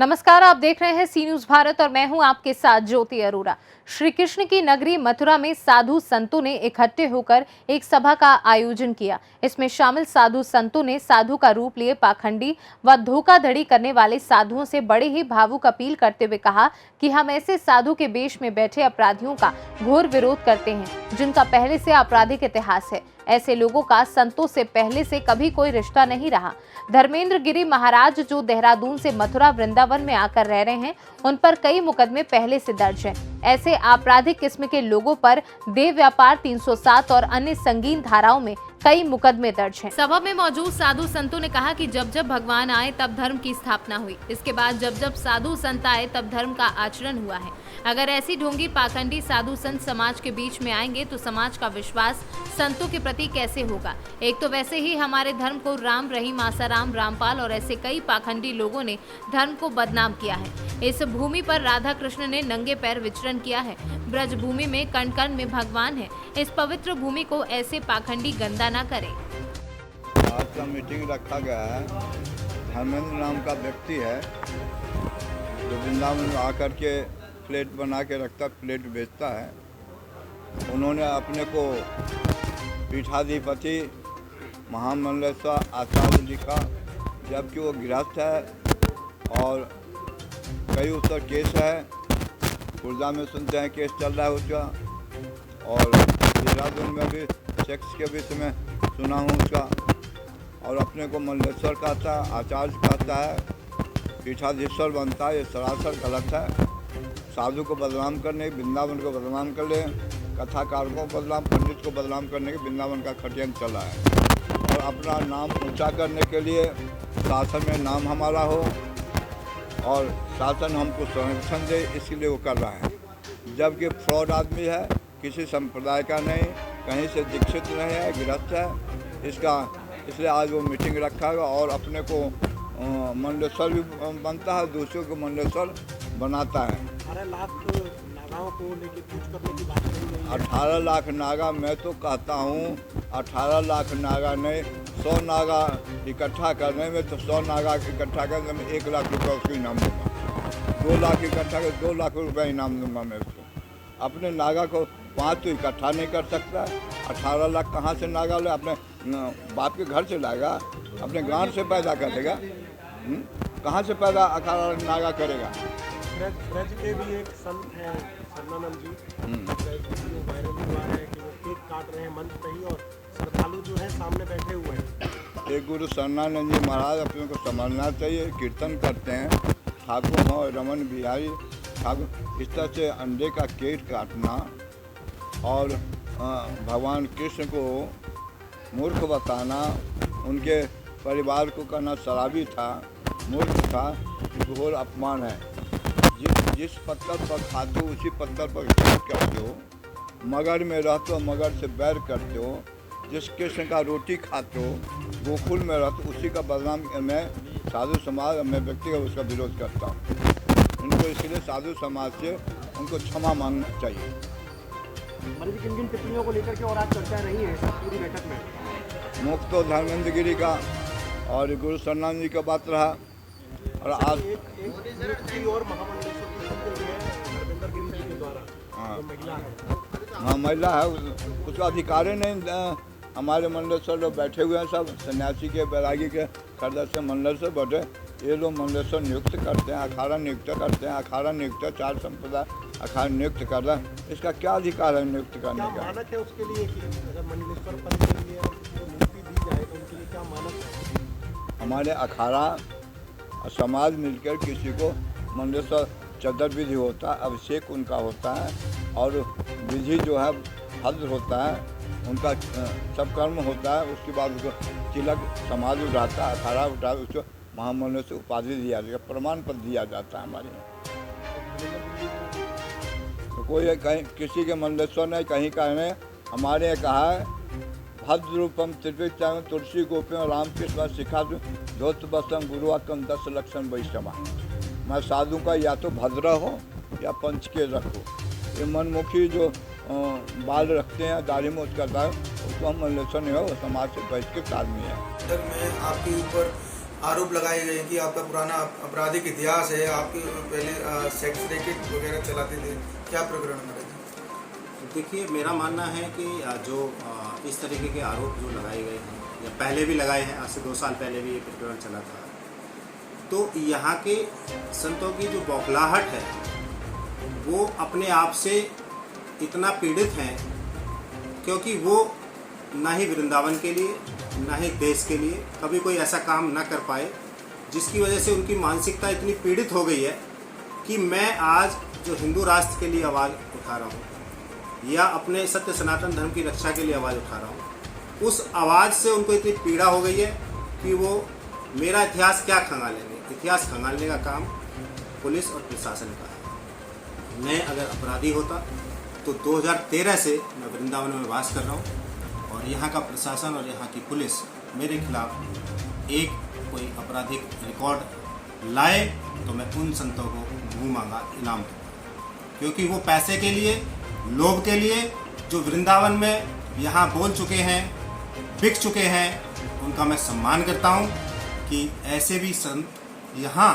नमस्कार, आप देख रहे हैं सी न्यूज भारत और मैं हूं आपके साथ ज्योति अरोरा। श्री कृष्ण की नगरी मथुरा में साधु संतों ने इकट्ठे होकर एक सभा का आयोजन किया। इसमें शामिल साधु संतों ने साधु का रूप लिए पाखंडी व धोखाधड़ी करने वाले साधुओं से बड़े ही भावुक अपील करते हुए कहा कि हम ऐसे साधु के वेश में बैठे अपराधियों का घोर विरोध करते हैं, जिनका पहले से आपराधिक इतिहास है। ऐसे लोगों का संतों से पहले से कभी कोई रिश्ता नहीं रहा। धर्मेंद्र गिरी महाराज जो देहरादून से मथुरा वृंदावन में आकर रह रहे हैं, उन पर कई मुकदमे पहले से दर्ज हैं। ऐसे आपराधिक किस्म के लोगों पर देह व्यापार 307 और अन्य संगीन धाराओं में कई मुकदमे दर्ज हैं। सभा में मौजूद साधु संतों ने कहा कि जब जब भगवान आए तब धर्म की स्थापना हुई। इसके बाद जब जब साधु संत आए तब धर्म का आचरण हुआ है। अगर ऐसी ढोंगी पाखंडी साधु संत समाज के बीच में आएंगे तो समाज का विश्वास संतों के प्रति कैसे होगा। एक तो वैसे ही हमारे धर्म को राम रहीम आसाराम रामपाल और ऐसे कई पाखंडी लोगों ने धर्म को बदनाम किया है। इस भूमि पर राधा कृष्ण ने नंगे पैर विचरण किया है। ब्रज भूमि में कण कण में भगवान है। इस पवित्र भूमि को ऐसे पाखंडी गंदा न करें। आज का मीटिंग रखा गया है। धर्मेंद्र नाम का व्यक्ति है जो वृंदावन में आकर के प्लेट बना के रखता, प्लेट बेचता है। उन्होंने अपने को पीठाधिपति महामंडलेश्वर आचार्य लिखा, जबकि वो गृहस्थ है और कई उस पर केस है। खुर्दा में सुनते हैं केस चल रहा है उसका, और देहरादून में भी सेक्स के विषय में सुना हूँ उसका। और अपने को मंडलेश्वर कहता है, आचार्य कहता है, पीठाधीश्वर बनता है। ये सरासर गलत है। साधु को बदनाम करने, वृंदावन को बदनाम कर ले, कथाकारों को बदनाम, पंडित को बदनाम करने के वृंदावन का खटियान चला है। और अपना नाम ऊंचा करने के लिए शासन में नाम हमारा हो और शासन हमको संरक्षण दे, इसलिए वो कर रहा है। जबकि फ्रॉड आदमी है, किसी संप्रदाय का नहीं, कहीं से दीक्षित नहीं है, गृहस्थ है। इसलिए आज वो मीटिंग रखा है और अपने को मंडलेश्वर भी बनता है, दूसरों को मंडलेश्वर बनाता है। 18 लाख नागाओं को लेके पूछ करने की बात नहीं है। 18 लाख नागा, मैं तो कहता हूँ 18 लाख नागा नहीं, 100 नागा इकट्ठा करने में, तो 100 नागा इकट्ठा करने में 1 लाख रुपये उसको इनाम दूँगा। 2 लाख इकट्ठा कर 2 लाख रुपये इनाम दूँगा मैं उसको। अपने नागा को 5 तो इकट्ठा नहीं कर सकता। 18 लाख कहाँ से नागा ले? अपने बाप के घर से लाएगा, अपने गांव से पैदा करेगा। कहाँ से पैदा 18 नागा करेगा? ब्रज के भी एक संत हैं सरनानंद जी, वायरल हुआ है कि वो केक काट रहे हैं मंच पे ही, और श्रद्धालु जो है सामने बैठे हुए हैं। एक गुरु सरनानंद जी महाराज अपने को समझना चाहिए। कीर्तन करते हैं, ठाकुर हो रमन बिहारी ठाकुर। इस तरह से अंडे का केक काटना और भगवान कृष्ण को मूर्ख बताना, उनके परिवार को कहना शराबी था, मूर्ख था, घोर अपमान है। जिस पत्थर पर खाते हो उसी पत्थर पर खेत करते हो। मगर में रहते हो, मगर से बैर करते हो। जिस कृष्ण का रोटी खाते हो, गोकुल में रहते हो, उसी का बदनाम मैं साधु समाज में व्यक्ति का उसका विरोध करता हूँ। इनको इसलिए साधु समाज से उनको क्षमा मांगना चाहिए। किन किन टिप्पणियों को लेकर के और आज चर्चा नहीं है सब पूरी बैठक में? मुख्य तो धर्मेंद्र गिरी का और गुरु सरनानंद जी का बात रहा। और आज एक और महामंडलेश्वर की संत है धर्मेंद्र गिरी जी के द्वारा, जो महिला है। हाँ, महिला है, उसका अधिकार ही नहीं। हमारे मंडलेश्वर लोग बैठे हुए हैं, सब सन्यासी के, बैरागी के सदस्य मंडल से बैठे। ये लोग मंडलेश्वर नियुक्त करते हैं, अखाड़ा नियुक्त करते हैं, अखाड़ा नियुक्त 4 संप्रदाय अखाड़ा नियुक्त कर रहा है। इसका क्या अधिकार है नियुक्त करने का? क्या मानक है उसके लिए कि अगर मंडलेश्वर पद के लिए नियुक्ति दी जाए तो उनके लिए क्या मानक है? हमारे अखाड़ा और समाज मिलकर किसी को मंडलेश्वर चदर विधि होता है, अभिषेक उनका होता है, और विधि जो है भद्र होता है, उनका सब कर्म होता है। उसके बाद उसको तिलक समाज उठाता है, अखाड़ा उठा, उसको महामंडल से उपाधि दिया जाता है, प्रमाण पत्र दिया जाता है हमारे यहाँ। तो कोई कहीं किसी के मंडलेश्वर नहीं, कहीं का नहीं। हमारे यहाँ कहा है भद्र रूपम त्रिविक्रम तुलसी गोपियों रामकृष्ण शिखा धोत बसम गुरुवाकम 10 लक्षण वैष्णवा। मैं साधु का या तो भद्र हो या पंच के रखो। ये मनमुखी जो बाल रखते हैं, दाढ़ी मूछ करता है, उसको हम मंडलेश्वर नहीं हो, वो समाज से बहिष्कृत आदमी है। मैं आपके ऊपर आरोप लगाए गए हैं कि आपका पुराना आपराधिक इतिहास है, आपके पहले सेक्स रैकेट वगैरह चलाते थे, क्या प्रकरण महाराज जी? देखिए, मेरा मानना है कि जो इस तरीके के आरोप जो लगाए गए हैं या पहले भी लगाए हैं, आज से 2 साल पहले भी ये प्रकरण चला था, तो यहाँ के संतों की जो बौखलाहट है वो अपने आप से इतना पीड़ित हैं, क्योंकि वो ना ही वृंदावन के लिए ना ही देश के लिए कभी कोई ऐसा काम ना कर पाए, जिसकी वजह से उनकी मानसिकता इतनी पीड़ित हो गई है कि मैं आज जो हिंदू राष्ट्र के लिए आवाज़ उठा रहा हूँ या अपने सत्य सनातन धर्म की रक्षा के लिए आवाज़ उठा रहा हूँ, उस आवाज़ से उनको इतनी पीड़ा हो गई है कि वो मेरा इतिहास क्या खंगालेंगे। इतिहास खंगालने का काम पुलिस और प्रशासन का है। मैं अगर अपराधी होता तो 2013 से मैं वृंदावन में वास कर रहा हूँ और यहाँ का प्रशासन और यहाँ की पुलिस मेरे खिलाफ एक कोई आपराधिक रिकॉर्ड लाए तो मैं उन संतों को मुँह मांगा इनाम दूँगा, क्योंकि वो पैसे के लिए, लोभ के लिए जो वृंदावन में यहाँ बोल चुके हैं, बिक चुके हैं, उनका मैं सम्मान करता हूँ कि ऐसे भी संत यहाँ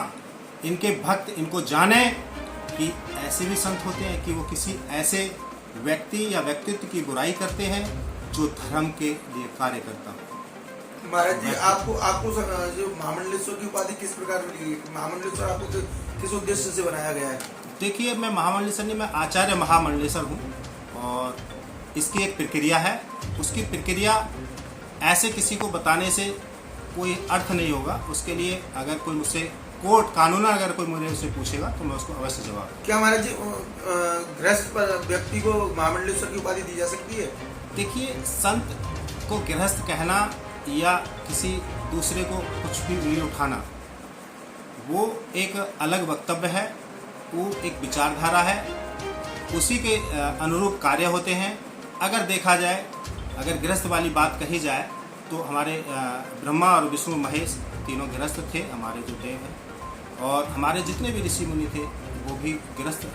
इनके भक्त इनको जाने कि ऐसे भी संत होते हैं कि वो किसी ऐसे व्यक्ति या व्यक्तित्व की बुराई करते हैं जो धर्म के लिए कार्य करता हो। महाराज जी, आपको जो महामंडलेश्वर की उपाधि किस प्रकार मिली? महामंडलेश्वर आपको किस उद्देश्य से बनाया गया है? देखिए, मैं महामंडलेश्वर नहीं, मैं आचार्य महामंडलेश्वर हूँ और इसकी एक प्रक्रिया है। उसकी प्रक्रिया ऐसे किसी को बताने से कोई अर्थ नहीं होगा। उसके लिए अगर कोई मुझसे कोर्ट कानून अगर कोई मुझे उससे पूछेगा तो मैं उसको अवश्य जवाब दूंगा। क्या महाराज जी गृहस्थ व्यक्ति को महामंडलेश्वर की उपाधि दी जा सकती है? देखिए, संत को गृहस्थ कहना या किसी दूसरे को कुछ भी उंगली उठाना वो एक अलग वक्तव्य है, वो एक विचारधारा है, उसी के अनुरूप कार्य होते हैं। अगर देखा जाए, अगर गृहस्थ वाली बात कही जाए तो हमारे ब्रह्मा और विष्णु महेश तीनों गृहस्थ थे, हमारे जो देव हैं, और हमारे जितने भी ऋषि मुनि थे वो भी गृहस्थ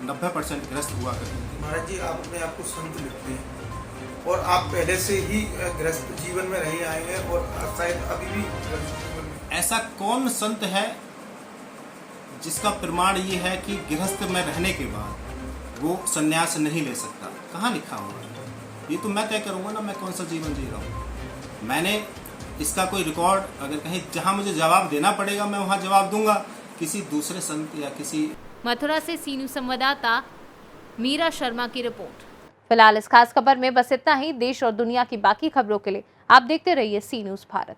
90% गृहस्थ हुआ करते थे। महाराज जी, आप अपने आप को संत लिखते हैं और आप पहले से ही गृहस्थ जीवन में रहे आए हैं और शायद अभी भी गृहस्थ जीवन में। ऐसा कौन संत है जिसका प्रमाण ये है कि गृहस्थ में रहने के बाद वो संन्यास नहीं ले सकता? कहाँ लिखा हुआ है? ये तो मैं तय करूँगा ना, मैं कौन सा जीवन जी रहा हूँ। मैंने इसका कोई रिकॉर्ड अगर कहीं जहाँ मुझे जवाब देना पड़ेगा मैं वहाँ जवाब दूंगा। किसी दूसरे संत या किसी मथुरा से सीनू संवाददाता मीरा शर्मा की रिपोर्ट। फिलहाल इस खास खबर में बस इतना ही। देश और दुनिया की बाकी खबरों के लिए आप देखते रहिए सी न्यूज़ भारत।